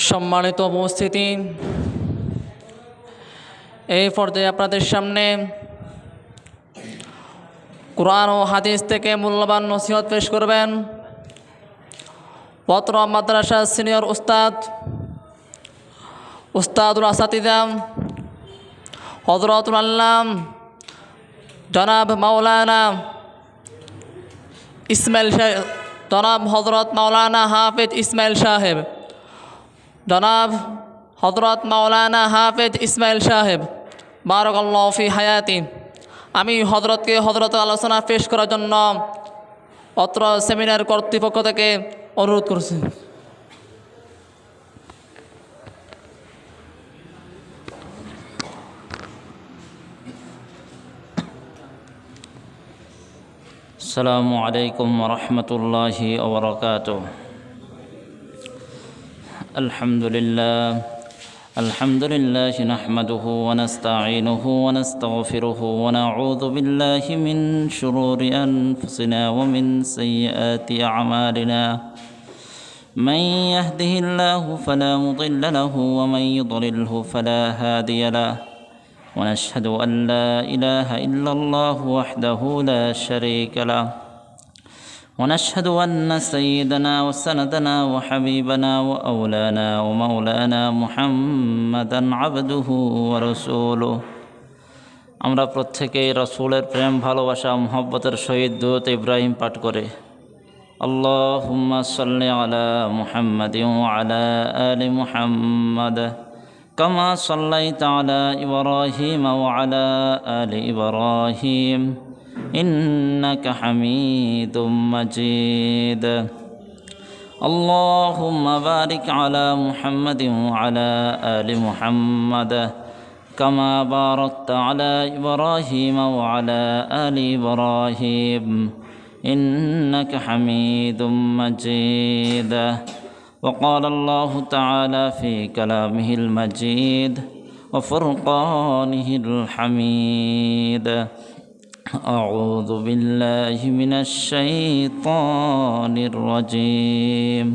সম্মানিত উপস্থিতি, এই পর্যায়ে আপনাদের সামনে কোরআন ও হাদিস থেকে মূল্যবান নসিহত পেশ করবেন পত্র মাদ্রাসা সিনিয়র উস্তাদুল আসাতিদা হযরতুল আল্লাম জনাব মাওলানা ইসমাইল সাহেব, জনাব হযরত মাওলানা হাফেজ ইসমাইল সাহেব, জনাব হযরত মাওলানা হাফেজ ইসমাইল সাহেব বারাকাল্লাহু ফি হায়াতি। আমি হযরতের আলোচনা পেশ করার জন্য অত্র সেমিনার কর্তৃপক্ষ থেকে অনুরোধ করছি। আসসালামু আলাইকুম ওয়া রাহমাতুল্লাহি ওয়া বারাকাতুহু। আলহামদুলিল্লাহ নাহমাদুহু ওয়া নাস্তাঈনুহু ওয়া নাস্তাগফিরুহু ওয়া নাউযু বিল্লাহি মিন শুরুরি আনফুসিনা ওয়া মিন সাইয়্যাতি আ'মালিনা। মান ইয়াহদিহিল্লাহু ফালা মুদিল্লা লাহু ওয়া মান ইউদ্লিলহু ফালা হাদিয়া লাহু। ونشهد أن لا إله إلا الله وحده لا شريك له، ونشهد أن سيدنا وسندنا وحبيبنا وأولانا ومولانا محمدا عبده ورسوله। আমরা প্রত্যেকেই রাসূলের প্রেম ভালোবাসা মুহাব্বতের সহিত দুরূদ ইব্রাহিম পাঠ করে আল্লাহুম্মা সাল্লি আলা মুহাম্মাদিন ওয়া আলা আলি মুহাম্মাদ كما صليت على إبراهيم وعلى آل إبراهيم إنك حميد مجيد. اللهم بارك على محمد وعلى آل محمد كما باركت على إبراهيم وعلى آل إبراهيم إنك حميد مجيد. وقال الله تعالى في كلامه المجيد وفرقانه الحميد: أعوذ بالله من الشيطان الرجيم.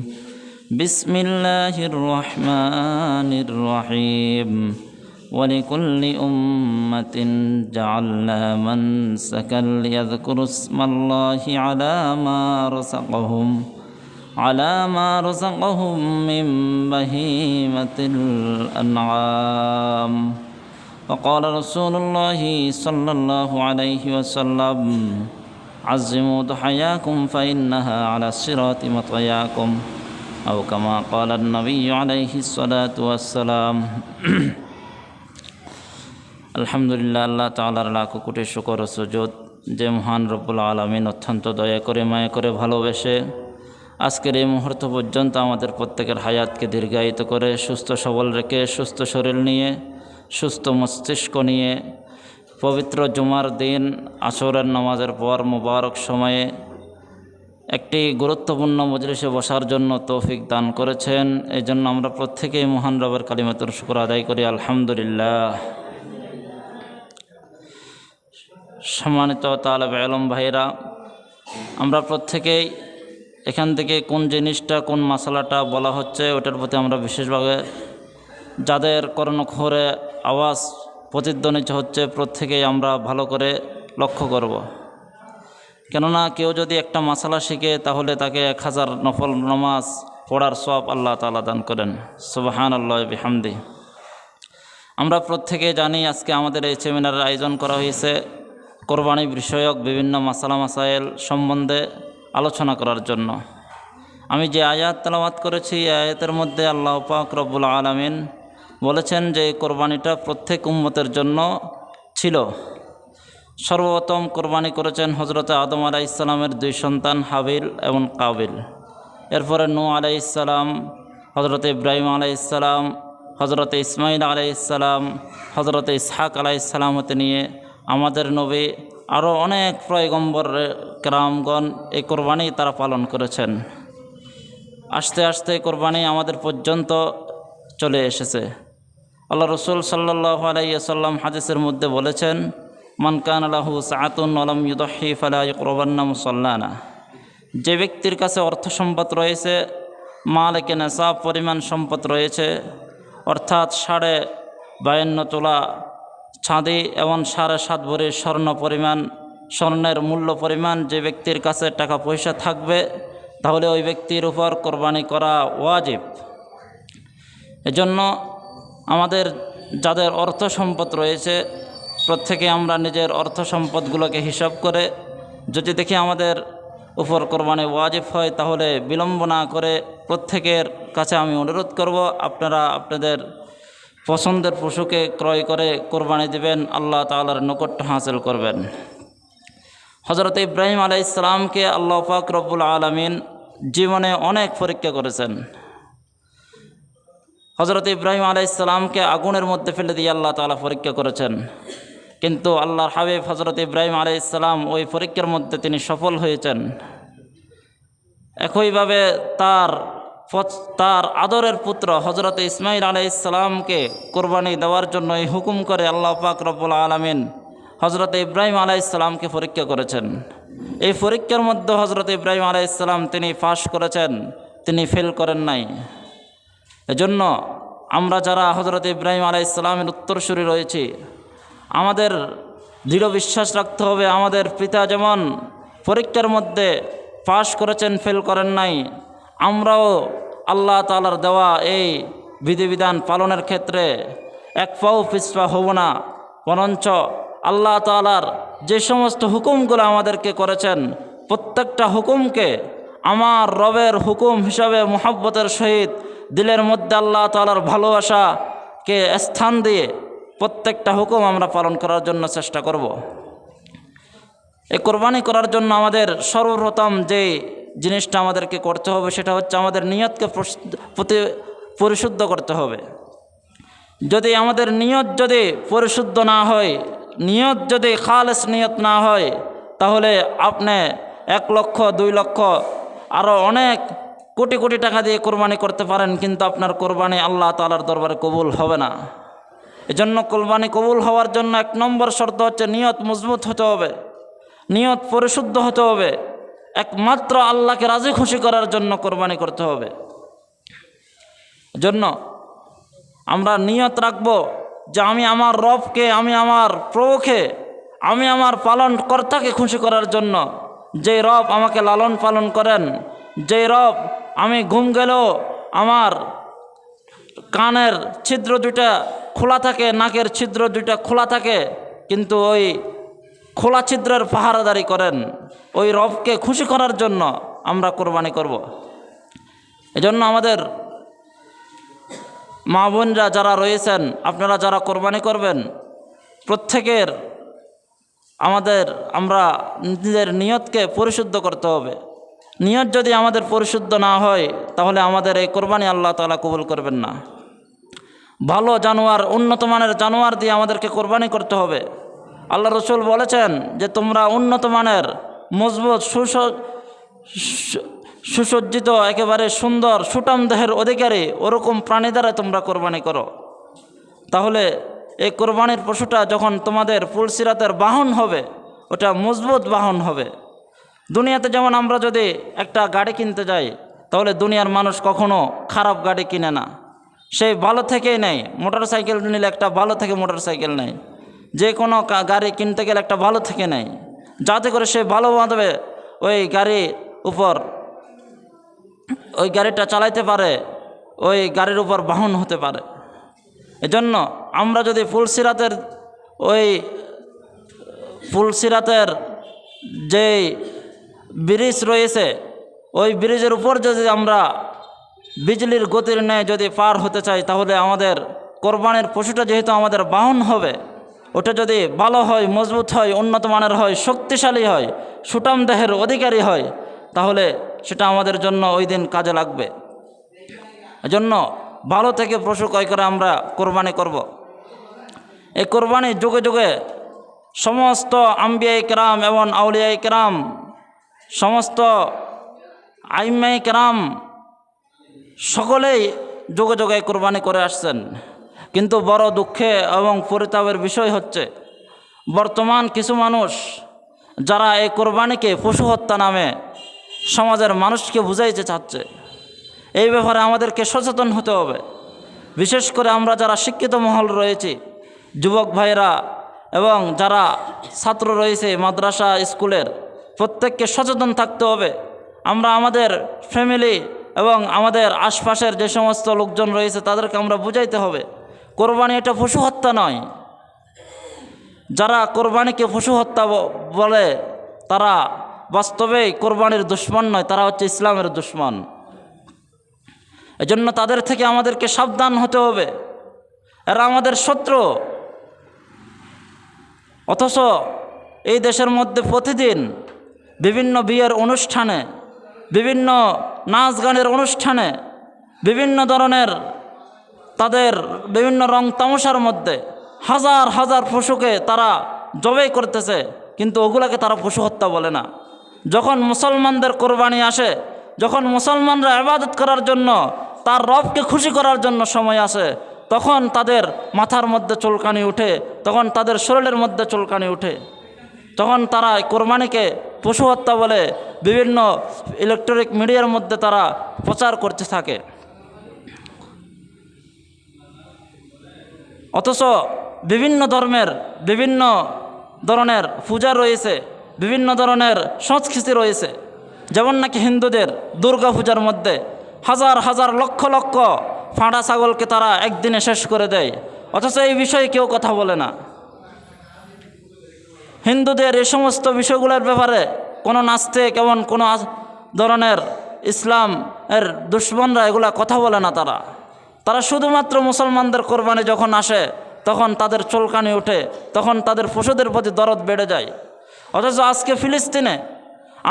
بسم الله الرحمن الرحيم. ولكل أمة جعلنا منسكا ليذكروا اسم الله على ما رزقهم من بهيمة الأنعام. وقال رسول الله صلى الله عليه وسلم: عزموا ضحاياكم فإنها على الصراط مطياكم، أو كما قال النبي عليه الصلاة والسلام. আলহামদুলিল্লাহ, আল্লাহ তাআলার লাখ কোটি শুকর ও সুজুদ যে মহান রব্বুল আলামিন অত্যন্ত দয়া করে মায়া করে ভালোবেসে আজকের এই মুহূর্ত পর্যন্ত আমাদের প্রত্যেকের হায়াতকে দীর্ঘায়িত করে সুস্থ সবল রেখে সুস্থ শরীর নিয়ে সুস্থ মস্তিষ্ক নিয়ে পবিত্র জুমার দিন আসরের নামাজের পর মুবারক সময়ে একটি গুরুত্বপূর্ণ মজলিসে বসার জন্য তৌফিক দান করেছেন। এই জন্য আমরা প্রত্যেকেই মহান রবের কালিমাতুর শুকর আদায় করি আলহামদুলিল্লাহ। সম্মানিত তালেব ইলম ভাইরা, আমরা প্রত্যেকেই এখান থেকে কোন জিনিসটা কোন মশালাটা বলা হচ্ছে ওটার প্রতি আমরা বিশেষভাবে যাদের কর্ণখোরে আওয়াজ প্রতিধ্বনিত হচ্ছে প্রত্যেকেই আমরা ভালো করে লক্ষ্য করব। কেননা কেউ যদি একটা মশালা শিখে তাহলে তাকে 1000 নফল নামাজ পড়ার সওয়াব আল্লাহ তাআলা দান করেন। সুবহানাল্লাহ বিহামদি। আমরা প্রত্যেকে জানি আজকে আমাদের এই সেমিনারের আয়োজন করা হয়েছে কোরবানি বিষয়ক বিভিন্ন মাসালা মাসাইল সম্বন্ধে আলোচনা করার জন্য। আমি যে আয়াত তেলাওয়াত করেছি এই আয়াতের মধ্যে আল্লাহ পাক রব্বুল আলামিন বলেছেন যে কোরবানিটা প্রত্যেক উম্মতের জন্য ছিল। সর্বপ্রথম কোরবানি করেছেন হযরত আদম আলাইহিস সালামের 2 সন্তান হাবিল এবং কাবিল। এরপরে নূহ আলাইহিস সালাম, হযরত ইব্রাহিম আলাইহিস সালাম, হযরত ইসমাইল আলাইহিস সালাম, হযরত ইসহাক আলাইহিস সালাম হতে নিয়ে আমাদের নবী আরও অনেক পয়গম্বর কেরামগণ এই কোরবানি তারা পালন করেছেন। আস্তে আস্তে কোরবানি আমাদের পর্যন্ত চলে এসেছে। আল্লাহ রসুল সাল্লাল্লাহু আলাইহি ওয়াসাল্লাম হাদিসের মধ্যে বলেছেন, মান কানা লাহু সাআতুন ওয়া লাম ইউদহি ফালা ইয়াকরাবান্না মুসাল্লানা। যে ব্যক্তির কাছে অর্থ সম্পদ রয়েছে মালিকে নেশাব পরিমাণ সম্পদ রয়েছে, অর্থাৎ 52.5 তোলা চাঁদি এবং 7.5 ভরি স্বর্ণ পরিমাণ, স্বর্ণের মূল্য পরিমাণ যে ব্যক্তির কাছে টাকা পয়সা থাকবে, তাহলে ওই ব্যক্তির উপর কোরবানি করা ওয়াজিব। এজন্য আমাদের যাদের অর্থ সম্পদ রয়েছে, প্রত্যেকে আমরা নিজের অর্থ সম্পদগুলোকে হিসাব করে যদি দেখি আমাদের উপর কোরবানি ওয়াজিব হয়, তাহলে বিলম্ব না করে প্রত্যেকের কাছে আমি অনুরোধ করব, আপনারা আপনাদের পছন্দের পশুকে ক্রয় করে কোরবানি দিবেন, আল্লাহ তাআলার নৈকট্য হাসিল করবেন। হযরত ইব্রাহিম আলাইহিস সালামকে আল্লাহ পাক রব্বুল আলামিন জীবনে অনেক পরীক্ষা করেছেন। হযরত ইব্রাহিম আলাইহিস সালামকে আগুনের মধ্যে ফেলে দিয়ে আল্লাহ তাআলা পরীক্ষা করেছেন, কিন্তু আল্লাহর হাবিব হযরত ইব্রাহিম আলাইহিস সালাম ওই পরীক্ষার মধ্যে তিনি সফল হয়েছেন। একইভাবে তার আদরের পুত্র হযরত ইসমাঈল আলাইহিস সালামকে কোরবানি দেওয়ার জন্য এই হুকুম করে আল্লাহ পাক রব্বুল আলামিন হযরত ইব্রাহিম আলাইহিস সালামকে পরীক্ষা করেছেন। এই পরীক্ষার মধ্যে হযরত ইব্রাহিম আলাইহিস সালাম তিনি পাস করেছেন, তিনি ফেল করেন নাই। এজন্য আমরা যারা হযরত ইব্রাহিম আলাইহিস সালামের উত্তরসূরি রয়েছি, আমাদের দৃঢ় বিশ্বাস রাখতে হবে, আমাদের পিতা যেমন পরীক্ষার মধ্যে পাস করেছেন, ফেল করেন নাই, আমরাও আল্লাহ তাআলার দেওয়া এই বিধিবিধান পালনের ক্ষেত্রে এক পাও পিছপা হব না, বরঞ্চ আল্লাহ তাআলার যে সমস্ত হুকুমগুলো আমাদেরকে করেছেন, প্রত্যেকটা হুকুমকে আমার রবের হুকুম হিসাবে মুহাব্বতের সহিত দিলের মধ্যে আল্লাহ তাআলার ভালোবাসাকে স্থান দিয়ে প্রত্যেকটা হুকুম আমরা পালন করার জন্য চেষ্টা করব। এই কোরবানি করার জন্য আমাদের সর্বপ্রথম যে জিনিসটা আমাদেরকে করতে হবে, সেটা হচ্ছে আমাদের নিয়তকে পরিশুদ্ধ করতে হবে। যদি আমাদের নিয়ত যদি পরিশুদ্ধ না হয়, নিয়ত যদি খালেস নিয়ত না হয়, তাহলে আপনি 1 লক্ষ 2 লক্ষ আরও অনেক কোটি কোটি টাকা দিয়ে কোরবানি করতে পারেন, কিন্তু আপনার কোরবানি আল্লাহ তাআলার দরবারে কবুল হবে না। এজন্য কোরবানি কবুল হওয়ার জন্য 1 নম্বর শর্ত হচ্ছে নিয়ত মজবুত হতে হবে, নিয়ত পরিশুদ্ধ হতে হবে, একমাত্র আল্লাহকে রাজি খুশি করার জন্য কোরবানি করতে হবে। এজন্য আমরা নিয়ত রাখব যে আমি আমার রবকে, আমি আমার প্রভুকে, আমি আমার পালনকর্তাকে খুশি করার জন্য, যে রব আমাকে লালন পালন করেন, যে রব আমি ঘুম গেলেও আমার কানের ছিদ্র 2টা খোলা থাকে, নাকের ছিদ্র 2টা খোলা থাকে, কিন্তু ওই খোলা ছিদ্রের পাহারাদারি করেন, ওই রবকে খুশি করার জন্য আমরা কোরবানি করব। এজন্য আমাদের মা বোনরা যারা রয়েছেন, আপনারা যারা কোরবানি করবেন, প্রত্যেকের আমরা নিজের নিয়তকে পরিশুদ্ধ করতে হবে। নিয়ত যদি আমাদের পরিশুদ্ধ না হয়, তাহলে আমাদের এই কোরবানি আল্লাহ তাআলা কবুল করবেন না। ভালো জানোয়ার, উন্নত মানের জানোয়ার দিয়ে আমাদেরকে কোরবানি করতে হবে। আল্লাহ রসুল বলেছেন যে তোমরা উন্নত মানের, মজবুত, সুসজ্জিত, একেবারে সুন্দর, সুঠাম দেহের অধিকারী ওরকম প্রাণী দ্বারা তোমরা কোরবানি করো। তাহলে এই কোরবানির পশুটা যখন তোমাদের পুলসিরাতের বাহন হবে, ওটা মজবুত বাহন হবে। দুনিয়াতে যেমন আমরা যদি একটা গাড়ি কিনতে যাই, তাহলে দুনিয়ার মানুষ কখনো খারাপ গাড়ি কিনে না, সেই ভালো থেকেই নেয়। মোটর সাইকেল নিলে একটা ভালো থেকে মোটর সাইকেল নেয়, যে কোনো গাড়ি কিনতে গেলে একটা ভালো থেকে নেয়, যাতে করে সে ভালোভাবে ওই গাড়ির উপর, ওই গাড়িটা চালাইতে পারে, ওই গাড়ির উপর বাহন হতে পারে। এজন্য আমরা যদি ফুলসিরাতের যে ব্রিজ রয়েছে, ওই ব্রিজের উপর যদি আমরা বিজলির গতির ন্যায় যদি পার হতে চাই, তাহলে আমাদের কোরবানির পশুটা যেহেতু আমাদের বাহন হবে, ওটা যদি ভালো হয়, মজবুত হয়, উন্নত মানের হয়, শক্তিশালী হয়, সুঠাম দেহের অধিকারী হয়, তাহলে সেটা আমাদের জন্য ওই দিন কাজে লাগবে। এজন্য ভালো থেকে পশু ক্রয় করে আমরা কোরবানি করব। এই কোরবানি যুগে যুগে সমস্ত আম্বিয়ায়ে কেরাম এবং আউলিয়ায়ে কেরাম, সমস্ত আইম্মায়ে কেরাম সকলেই যুগে যুগে কোরবানি করে আসছেন। কিন্তু বড় দুঃখে এবং পরিতাপের বিষয় হচ্ছে, বর্তমান কিছু মানুষ যারা এই কোরবানিকে পশু হত্যা নামে সমাজের মানুষকে বুঝাইতে চাচ্ছে। এই ব্যাপারে আমাদেরকে সচেতন হতে হবে। বিশেষ করে আমরা যারা শিক্ষিত মহল রয়েছি, যুবক ভাইরা এবং যারা ছাত্র রয়েছে মাদ্রাসা স্কুলের, প্রত্যেককে সচেতন থাকতে হবে। আমরা আমাদের ফ্যামিলি এবং আমাদের আশপাশের যে সমস্ত লোকজন রয়েছে তাদেরকে আমরা বুঝাইতে হবে কোরবানি এটা পশু হত্যা নয়। যারা কোরবানিকে পশু হত্যা বলে তারা বাস্তবেই কোরবানির দুশমন নয়, তারা হচ্ছে ইসলামের দুশমন। এজন্য তাদের থেকে আমাদেরকে সাবধান হতে হবে, এরা আমাদের শত্রু। অথচ এই দেশের মধ্যে প্রতিদিন বিভিন্ন বিয়ের অনুষ্ঠানে, বিভিন্ন নাচ গানের অনুষ্ঠানে, বিভিন্ন ধরনের তাদের বিভিন্ন রং তামাশার মধ্যে হাজার হাজার পশুকে তারা জবাই করতেছে, কিন্তু ওগুলাকে তারা পশু হত্যা বলে না। যখন মুসলমানদের কোরবানি আসে, যখন মুসলমানরা ইবাদত করার জন্য, তার রবকে খুশি করার জন্য সময় আসে, তখন তাদের মাথার মধ্যে চুলকানি উঠে, তখন তাদের শরীরের মধ্যে চুলকানি উঠে, তখন তারা কোরবানিকে পশু হত্যা বলে বিভিন্ন ইলেকট্রনিক মিডিয়ার মধ্যে তারা প্রচার করতে থাকে। অথচ বিভিন্ন ধর্মের বিভিন্ন ধরনের পূজা রয়েছে, বিভিন্ন ধরনের সংস্কৃতি রয়েছে। যেমন নাকি হিন্দুদের দুর্গা পূজার মধ্যে হাজার হাজার লক্ষ লক্ষ ফাঁড়া ছাগলকে তারা একদিনে শেষ করে দেয়, অথচ এই বিষয়ে কেউ কথা বলে না। হিন্দুদের এই সমস্ত বিষয়গুলোর ব্যাপারে কোনো নাস্তিক এবং কোনো ধরনের ইসলাম এর দুশ্মনরা এগুলা কথা বলে না। তারা শুধুমাত্র মুসলমানদের কোরবানি যখন আসে তখন তাদের চুলকানি ওঠে, তখন তাদের পশুদের প্রতি দরদ বেড়ে যায়। অথচ আজকে ফিলিস্তিনে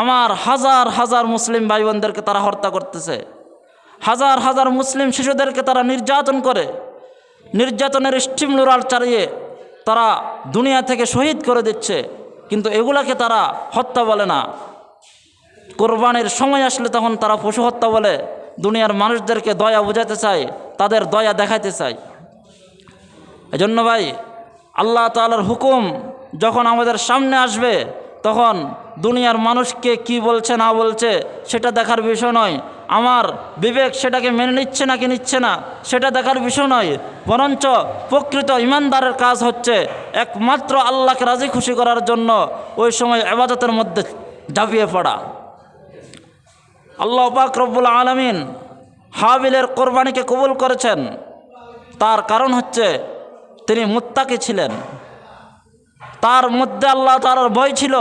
আমার হাজার হাজার মুসলিম ভাই বোনদেরকে তারা হত্যা করতেছে, হাজার হাজার মুসলিম শিশুদেরকে তারা নির্যাতন করে, নির্যাতনের স্টিম রোলার চালিয়ে তারা দুনিয়া থেকে শহীদ করে দিচ্ছে, কিন্তু এগুলাকে তারা হত্যা বলে না। কোরবানির সময় আসলে তখন তারা পশু হত্যা বলে দুনিয়ার মানুষদেরকে দয়া বুঝাতে চায়, তাদের দয়া দেখাইতে চায়। এজন্য ভাই, আল্লাহ তাআলার হুকুম যখন আমাদের সামনে আসবে তখন দুনিয়ার মানুষকে কি বলছে না বলছে সেটা দেখার বিষয় নয়, আমার বিবেক সেটাকে মেনে নিচ্ছে নাকি নিচ্ছে না সেটা দেখার বিষয় নয়, বরঞ্চ প্রকৃত ইমানদারের কাজ হচ্ছে একমাত্র আল্লাহকে রাজি খুশি করার জন্য ওই সময় ইবাদতের মধ্যে ঝাঁপিয়ে পড়া। আল্লাহ পাক রব্বুল আলামিন হাবিলের কোরবানিকে কবুল করেছেন, তার কারণ হচ্ছে তিনি মুত্তাকি ছিলেন, তার মধ্যে আল্লাহ তাআলার ভয় ছিল,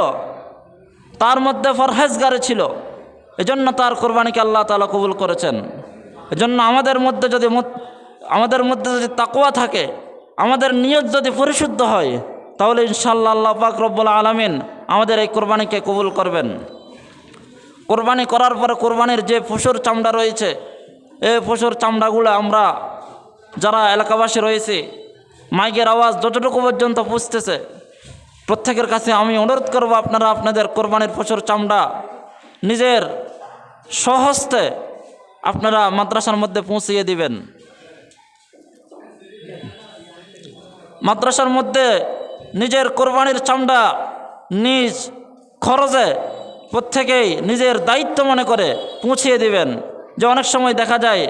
তার মধ্যে পরহেজগারি ছিল, এজন্য তার কোরবানিকে আল্লাহ তাআলা কবুল করেছেন। এজন্য আমাদের মধ্যে যদি তাকওয়া থাকে, আমাদের নিয়ত যদি পরিশুদ্ধ হয়, তাহলে ইনশাআল্লাহ আল্লাহ পাক রব্বুল আলামিন আমাদের এই কোরবানিকে কবুল করবেন। কোরবানি করার পরে কোরবানির যে পশুর চামড়া রয়েছে, এই পশুর চামড়াগুলো আমরা যারা এলাকাবাসী রয়েছে, মাইকের আওয়াজ যতটুকু পর্যন্ত পৌঁছতেছে, প্রত্যেকের কাছে আমি অনুরোধ করব আপনারা আপনাদের কোরবানির পশুর চামড়া নিজের স্বহস্তে আপনারা মাদ্রাসার মধ্যে পৌঁছিয়ে দিবেন। মাদ্রাসার মধ্যে নিজের কোরবানির চামড়া নিজ খরচে প্রত্যেকেই নিজের দায়িত্ব মনে করে পৌঁছিয়ে দিবেন। যে অনেক সময় দেখা যায়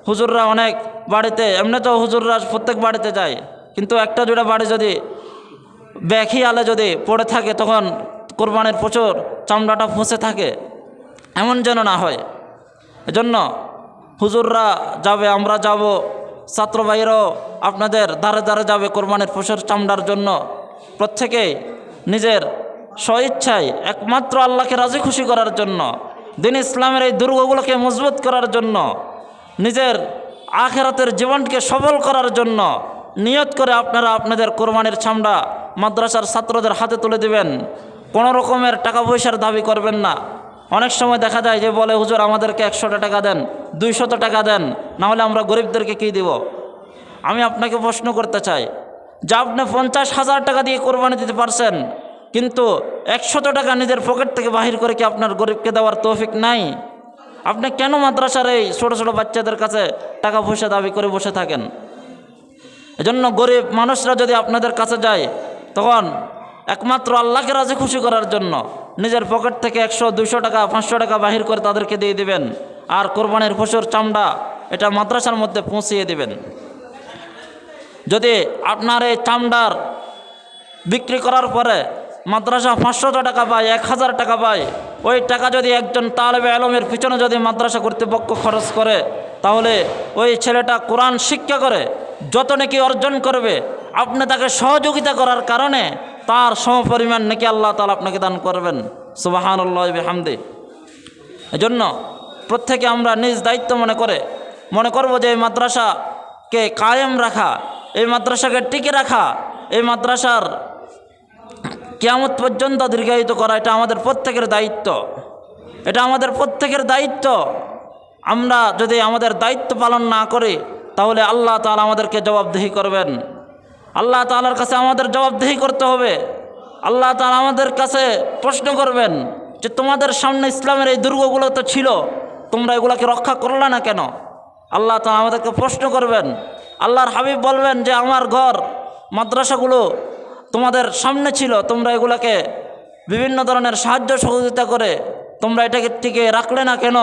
হুজুররা অনেক বাড়িতে, এমনিতেও হুজুররা প্রত্যেক বাড়িতে যায়, কিন্তু একটা দুটা বাড়ি যদি ব্যাখি আলে যদি পড়ে থাকে তখন কোরবানির প্রচুর চামড়াটা ফুঁসে থাকে, এমন যেন না হয়। এজন্য হুজুররা যাবে, আমরা যাব, ছাত্র ভাইরাও আপনাদের ধারে ধারে যাবে কোরবানির পশুর চামড়ার জন্য। প্রত্যেকেই নিজের স্বইচ্ছায় একমাত্র আল্লাহকে রাজি খুশি করার জন্য, দিন ইসলামের এই দুর্গগুলোকে মজবুত করার জন্য, নিজের আখিরাতের জীবনকে সফল করার জন্য নিয়ত করে আপনারা আপনাদের কোরবানির চামড়া মাদ্রাসার ছাত্রদের হাতে তুলে দিবেন। কোনো রকমের টাকা পয়সার দাবি করবেন না। অনেক সময় দেখা যায় যে বলে, হুজুর আমাদেরকে 100 টাকা দেন, 200 টাকা দেন, না হলে আমরা গরিবদেরকে কী দিব। আমি আপনাকে প্রশ্ন করতে চাই যে আপনি 50,000 টাকা দিয়ে কোরবানি দিতে পারছেন, কিন্তু 100 টাকা নিজের পকেট থেকে বাহির করে কি আপনার গরিবকে দেওয়ার তৌফিক নাই? আপনি কেন মাদ্রাসার এই ছোটো ছোটো বাচ্চাদের কাছে টাকা পয়সা দাবি করে বসে থাকেন? এজন্য গরিব মানুষরা যদি আপনাদের কাছে যায় তখন একমাত্র আল্লাহকে রাজি খুশি করার জন্য নিজের পকেট থেকে 100, 200 টাকা, 500 টাকা বাহির করে তাদেরকে দিয়ে দিবেন। আর কোরবানির পশুর চামড়া এটা মাদ্রাসার মধ্যে পৌঁছিয়ে দিবেন। যদি আপনার এই চামড়ার বিক্রি করার পরে মাদ্রাসা 500 টাকা পায়, 1000 টাকা পায়, ওই টাকা যদি একজন তালেবে ইলমের পিছনে যদি মাদ্রাসা কর্তৃপক্ষ খরচ করে, তাহলে ওই ছেলেটা কোরআন শিক্ষা করে যত নাকি অর্জন করবে, আপনি তাকে সহযোগিতা করার কারণে তার সমপরিমাণ নাকি আল্লাহ তাআলা আপনাকে দান করবেন। সুবহানাল্লাহি ওয়া বিহামদি। এজন্য প্রত্যেকে আমরা নিজ দায়িত্ব মনে করব যে এই মাদ্রাসাকে কায়েম রাখা, এই মাদ্রাসাকে টিকে রাখা, এই মাদ্রাসার কিয়ামত পর্যন্ত দীর্ঘায়িত করা, এটা আমাদের প্রত্যেকের দায়িত্ব। এটা আমাদের প্রত্যেকের দায়িত্ব। আমরা যদি আমাদের দায়িত্ব পালন না করি, তাহলে আল্লাহ তাআলা আমাদেরকে জবাবদিহি করবেন। আল্লাহ তাআলার কাছে আমাদের জবাবদিহি করতে হবে। আল্লাহ তাআলা আমাদের কাছে প্রশ্ন করবেন যে তোমাদের সামনে ইসলামের এই দুর্গগুলো তো ছিল, তোমরা এগুলোকে রক্ষা করলে না কেন? আল্লাহ তাআলা আমাদেরকে প্রশ্ন করবেন। আল্লাহর হাবিব বলবেন যে আমার ঘর মাদ্রাসাগুলো তোমাদের সামনে ছিল, তোমরা এগুলাকে বিভিন্ন ধরনের সাহায্য সহযোগিতা করে তোমরা এটাকে টিকে রাখলে না কেন?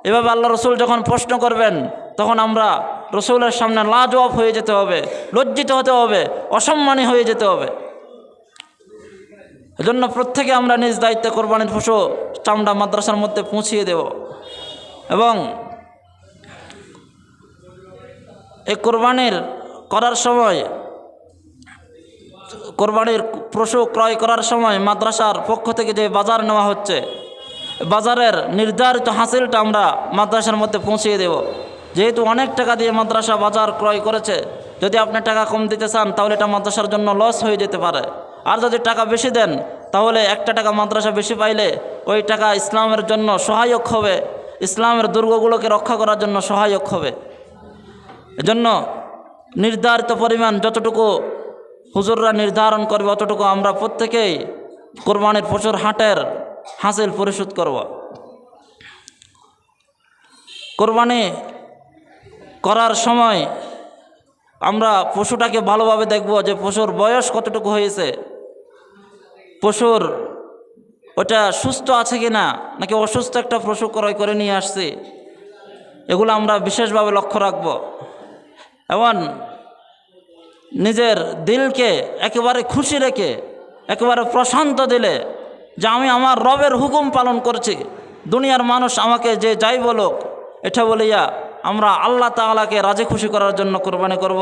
এভাবে আল্লাহ রসুল যখন প্রশ্ন করবেন, তখন আমরা রসুলের সামনে লাজবাব হয়ে যেতে হবে, লজ্জিত হতে হবে, অসম্মানী হয়ে যেতে হবে। এজন্য প্রত্যেকে আমরা নিজ দায়িত্বে কোরবানির পশু চামড়া মাদ্রাসার মধ্যে পৌঁছিয়ে দেব। এবং এই কোরবানির করার সময়, কোরবানির পশু ক্রয় করার সময় মাদ্রাসার পক্ষ থেকে যে বাজার নেওয়া হচ্ছে, বাজারের নির্ধারিত হাসিলটা আমরা মাদ্রাসার মধ্যে পৌঁছিয়ে দেব। যেহেতু অনেক টাকা দিয়ে মাদ্রাসা বাজার ক্রয় করেছে, যদি আপনি টাকা কম দিতে চান তাহলে এটা মাদ্রাসার জন্য লস হয়ে যেতে পারে। আর যদি টাকা বেশি দেন, তাহলে একটা টাকা মাদ্রাসা বেশি পাইলে ওই টাকা ইসলামের জন্য সহায়ক হবে, ইসলামের দুর্গগুলোকে রক্ষা করার জন্য সহায়ক হবে। এজন্য নির্ধারিত পরিমাণ যতটুকু হুজুররা নির্ধারণ করবে, অতটুকু আমরা প্রত্যেকেই কোরবানির পশুর হাটের হাসিল পরিশোধ করব। কোরবানি করার সময় আমরা পশুটাকে ভালোভাবে দেখব যে পশুর বয়স কতটুকু হয়েছে, পশুর ওটা সুস্থ আছে কি না, নাকি অসুস্থ একটা পশু ক্রয় করে নিয়ে আসছি, এগুলো আমরা বিশেষভাবে লক্ষ্য রাখব। এবং নিজের দিলকে একেবারে খুশি রেখে, একেবারে প্রশান্ত দিলে যে আমি আমার রবের হুকুম পালন করছি, দুনিয়ার মানুষ আমাকে যে যাই বলুক, এটা বলিয়া আমরা আল্লাহ তাআলাকে রাজি খুশি করার জন্য কোরবানি করব।